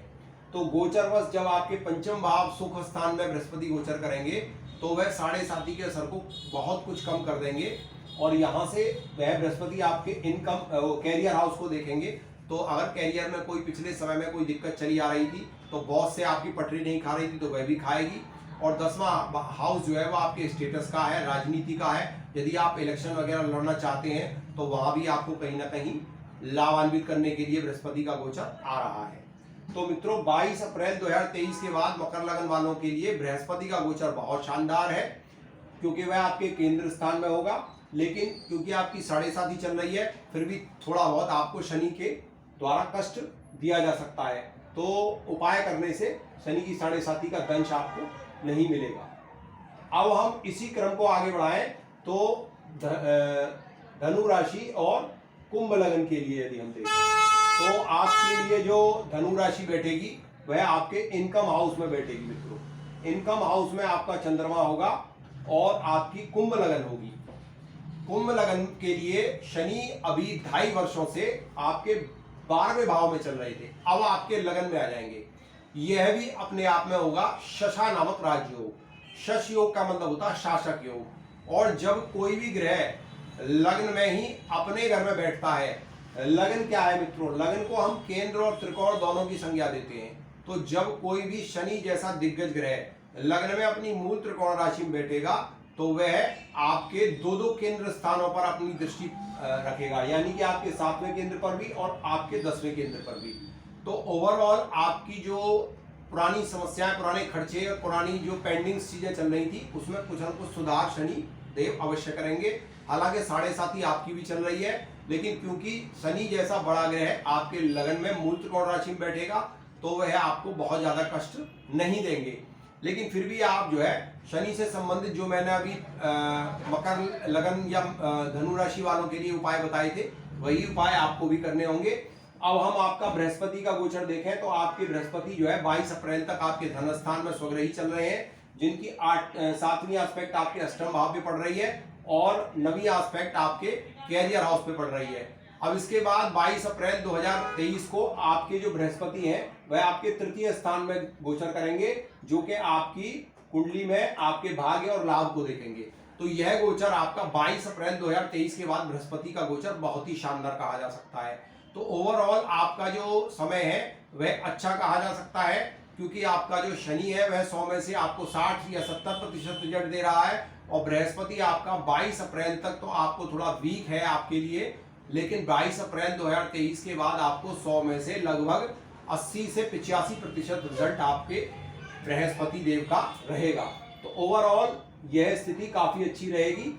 तो गोचरवश जब आपके पंचम भाव सुख स्थान में बृहस्पति गोचर करेंगे तो वह 7.5 के असर को बहुत कुछ कम कर देंगे, और यहाँ से वह बृहस्पति आपके इनकम कैरियर हाउस को देखेंगे। तो अगर कैरियर में कोई पिछले समय में कोई दिक्कत चली आ रही थी, तो बॉस से आपकी पटरी नहीं खा रही थी, तो वह भी खाएगी। और 10वां हाउस जो है वो आपके स्टेटस का है, राजनीति का है। यदि आप इलेक्शन वगैरह लड़ना चाहते हैं तो वहां भी आपको कहीं ना कहीं लाभान्वित करने के लिए बृहस्पति का गोचर आ रहा है। तो मित्रों, 22 अप्रैल 2023 के बाद मकर लगन वालों के लिए बृहस्पति का गोचर बहुत शानदार है, क्योंकि वह आपके केंद्र स्थान में होगा। लेकिन क्योंकि आपकी 7.5 चल रही है, फिर भी थोड़ा बहुत आपको शनि के द्वारा कष्ट दिया जा सकता है, तो उपाय करने से शनि की 7.5 का दंश आपको नहीं मिलेगा। अब हम इसी क्रम को आगे बढ़ाएं तो धनु राशि और कुंभ लगन के लिए यदि हम देखें तो आपके लिए जो धनु राशि बैठेगी वह आपके इनकम हाउस में बैठेगी। मित्रों, इनकम हाउस में आपका चंद्रमा होगा और आपकी कुंभ लगन होगी। कुंभ लगन के लिए शनि अभी 2.5 वर्षों से आपके 12वें भाव में चल रहे थे, अब आपके लगन में आ जाएंगे। यह भी अपने आप में होगा शशा नामक राजयोग। शश योग का मतलब होता है शासक योग। और जब कोई भी ग्रह लग्न में ही अपने घर में बैठता है, लगन क्या है मित्रों, लगन को हम केंद्र और त्रिकोण दोनों की संज्ञा देते हैं। तो जब कोई भी शनि जैसा दिग्गज ग्रह लग्न में अपनी मूल त्रिकोण राशि में बैठेगा तो वह आपके 2 केंद्र स्थानों पर अपनी दृष्टि रखेगा, यानी कि आपके 7वें केंद्र पर भी और आपके 10वें केंद्र पर भी। तो ओवरऑल आपकी जो पुरानी समस्याएं, पुराने खर्चे और पुरानी जो पेंडिंग चीजें चल रही थी उसमें कुछ न कुछ सुधार शनि देव अवश्य करेंगे। हालांकि 7.5 आपकी भी चल रही है, लेकिन क्योंकि शनि जैसा बड़ा ग्रह आपके लगन में मूल त्रिकोण राशि में बैठेगा तो वह आपको बहुत ज्यादा कष्ट नहीं देंगे। लेकिन फिर भी आप जो है शनि से संबंधित जो मैंने अभी मकर लगन या धनु राशि वालों के लिए उपाय बताए थे वही उपाय आपको भी करने होंगे। अब हम आपका बृहस्पति का गोचर देखें तो आपके बृहस्पति जो है 22 अप्रैल तक आपके धन स्थान में स्वग्रही चल रहे हैं, जिनकी 7वीं एस्पेक्ट आपके अष्टम भाव पे पड़ रही है और 9वीं एस्पेक्ट आपके कैरियर हाउस पे पड़ रही है। अब इसके बाद 22 अप्रैल 2023 को आपके जो बृहस्पति हैं वह आपके 3य स्थान में गोचर करेंगे, जो कि आपकी कुंडली में आपके भाग्य और लाभ को देखेंगे। तो यह गोचर आपका 22 अप्रैल 2023 के बाद बृहस्पति का गोचर बहुत ही शानदार कहा जा सकता है। तो ओवरऑल आपका जो समय है वह अच्छा कहा जा सकता है, क्योंकि आपका जो शनि है वह 100 में से आपको 60 या 70% रिजल्ट दे रहा है, और बृहस्पति आपका 22 अप्रैल तक तो आपको थोड़ा वीक है आपके लिए, लेकिन 22 अप्रैल 2023 के बाद आपको 100 में से लगभग 80 से 85% रिजल्ट आपके बृहस्पति देव का रहेगा। तो ओवरऑल यह स्थिति काफी अच्छी रहेगी।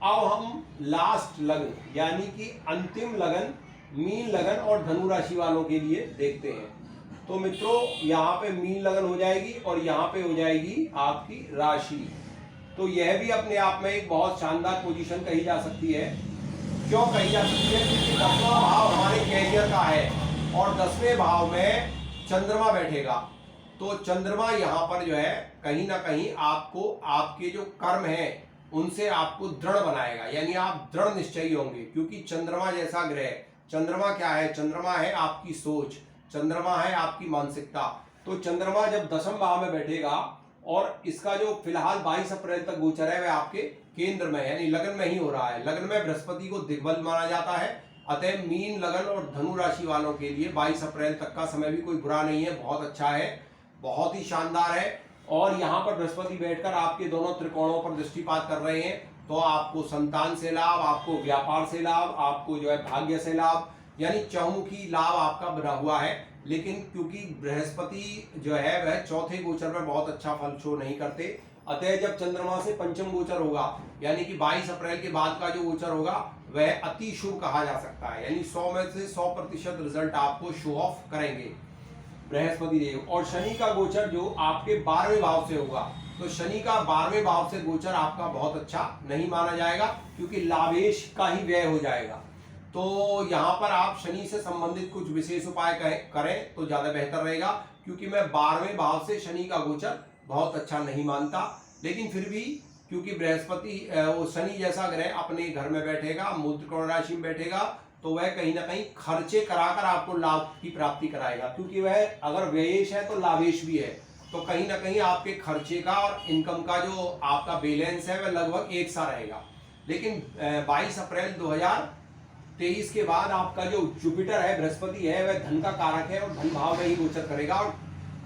अब हम लास्ट लगन यानी कि अंतिम लगन मीन लगन और धनु राशि वालों के लिए देखते हैं। तो मित्रों, यहाँ पे मीन लगन हो जाएगी और यहाँ पे हो जाएगी आपकी राशि। तो यह भी अपने आप में एक बहुत शानदार पोजीशन कही जा सकती है। क्यों कही जा सकती है? क्योंकि 10वां भाव हमारे कैरियर का है और 10वें भाव में चंद्रमा बैठेगा। तो चंद्रमा यहाँ पर जो है कहीं ना कहीं आपको आपके जो कर्म हैं उनसे आपको दृढ़ बनाएगा, यानी आप दृढ़ निश्चयी होंगे, क्योंकि चंद्रमा जैसा ग्रह, चंद्रमा क्या है? चंद्रमा है आपकी सोच, चंद्रमा है आपकी मानसिकता। तो चंद्रमा जब 10वें भाव में बैठेगा और इसका जो फिलहाल 22 अप्रैल तक गोचर है वह आपके केंद्र में यानी लगन में ही हो रहा है। लगन में बृहस्पति को दिग्बल माना जाता है, अतः मीन लगन और धनु राशि वालों के लिए 22 अप्रैल तक का समय भी कोई बुरा नहीं है, बहुत अच्छा है, बहुत ही शानदार है। और यहाँ पर बृहस्पति बैठकर आपके दोनों त्रिकोणों पर दृष्टिपात कर रहे हैं, तो आपको संतान से लाभ, आपको व्यापार से लाभ, आपको जो है भाग्य से लाभ, यानी चहुमुखी लाभ आपका बना हुआ है। लेकिन क्योंकि बृहस्पति जो है वह चौथे गोचर में बहुत अच्छा फल शो नहीं करते, अतः जब चंद्रमा से पंचम गोचर होगा यानी कि 22 अप्रैल के बाद का जो गोचर होगा वह अति शुभ कहा जा सकता है, यानी 100 में से 100% रिजल्ट आपको शो ऑफ करेंगे बृहस्पति देव। और शनि का गोचर जो आपके 12वें भाव से होगा, तो शनि का 12वें भाव से गोचर आपका बहुत अच्छा नहीं माना जाएगा क्योंकि लाभेश का ही व्यय हो जाएगा। तो यहाँ पर आप शनि से संबंधित कुछ विशेष उपाय करें तो ज्यादा बेहतर रहेगा, क्योंकि मैं 12वें भाव से शनि का गोचर बहुत अच्छा नहीं मानता। लेकिन फिर भी क्योंकि बृहस्पति वो शनि जैसा ग्रह अपने घर में बैठेगा, मूत्र कर्ण राशि में बैठेगा, तो वह कहीं ना कहीं खर्चे कराकर आपको लाभ की प्राप्ति कराएगा, क्योंकि वह अगर व्ययेश है तो लाभेश भी है। तो कहीं ना कहीं आपके खर्चे का और इनकम का जो आपका बैलेंस है वह लगभग एक सा रहेगा। लेकिन 22 अप्रैल 2023 के बाद आपका जो जुपिटर है, बृहस्पति है, वह धन का कारक है और धन भाव में ही गोचर करेगा और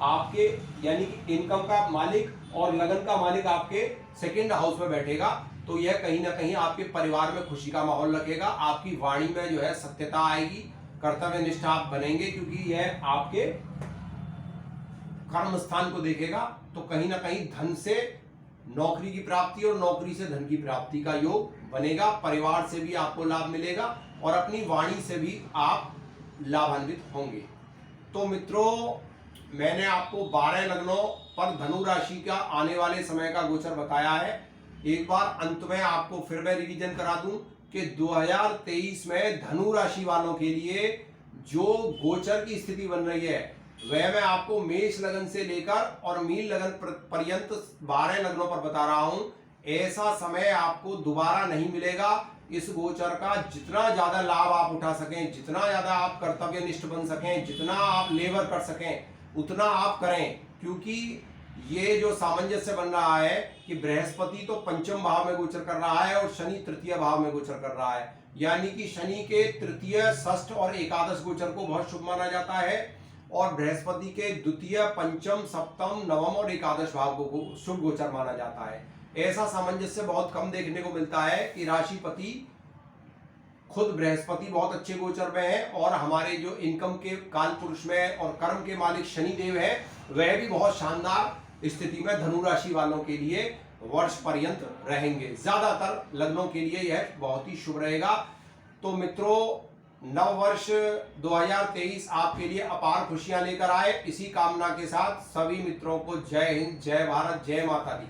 आपके यानी कि इनकम का मालिक और लगन का मालिक आपके सेकंड हाउस में बैठेगा। तो यह कहीं ना कहीं आपके परिवार में खुशी का माहौल रखेगा, आपकी वाणी में जो है सत्यता आएगी, कर्तव्य निष्ठा आप बनेंगे, क्योंकि यह आपके कर्म स्थान को देखेगा। तो कहीं ना कहीं धन से नौकरी की प्राप्ति और नौकरी से धन की प्राप्ति का योग बनेगा, परिवार से भी आपको लाभ मिलेगा और अपनी वाणी से भी आप लाभान्वित होंगे। तो मित्रों, मैंने आपको 12 लग्नों पर धनु राशि का आने वाले समय का गोचर बताया है। एक बार अंत में आपको फिर मैं रिवीजन करा दूं कि 2023 में धनु राशि वालों के लिए जो गोचर की स्थिति बन रही है वह मैं आपको मेष लगन से लेकर और मीन लगन पर्यंत 12 लग्नों पर बता रहा हूं। ऐसा समय आपको दोबारा नहीं मिलेगा। इस गोचर का जितना ज्यादा लाभ आप उठा सकें, जितना ज्यादा आप कर्तव्यनिष्ठ बन सकें, जितना आप लेबर कर सकें, उतना आप करें, क्योंकि ये जो सामंजस्य बन रहा है कि बृहस्पति तो पंचम भाव में गोचर कर रहा है और शनि तृतीय भाव में गोचर कर रहा है, यानी कि शनि के तृतीय, षष्ठ और एकादश गोचर को बहुत शुभ माना जाता है और बृहस्पति के द्वितीय, पंचम, सप्तम, नवम और एकादश भाव को शुभ गोचर माना जाता है। ऐसा सामंजस्य बहुत कम देखने को मिलता है कि राशिपति खुद बृहस्पति बहुत अच्छे गोचर में है और हमारे जो इनकम के काल पुरुष में और कर्म के मालिक शनि देव है वह भी बहुत शानदार स्थिति में धनु राशि वालों के लिए वर्ष पर्यंत रहेंगे। ज्यादातर लग्नों के लिए यह बहुत ही शुभ रहेगा। तो मित्रों, नव वर्ष 2023 आपके लिए अपार खुशियां लेकर आए, इसी कामना के साथ सभी मित्रों को जय हिंद, जय भारत, जय माता दी।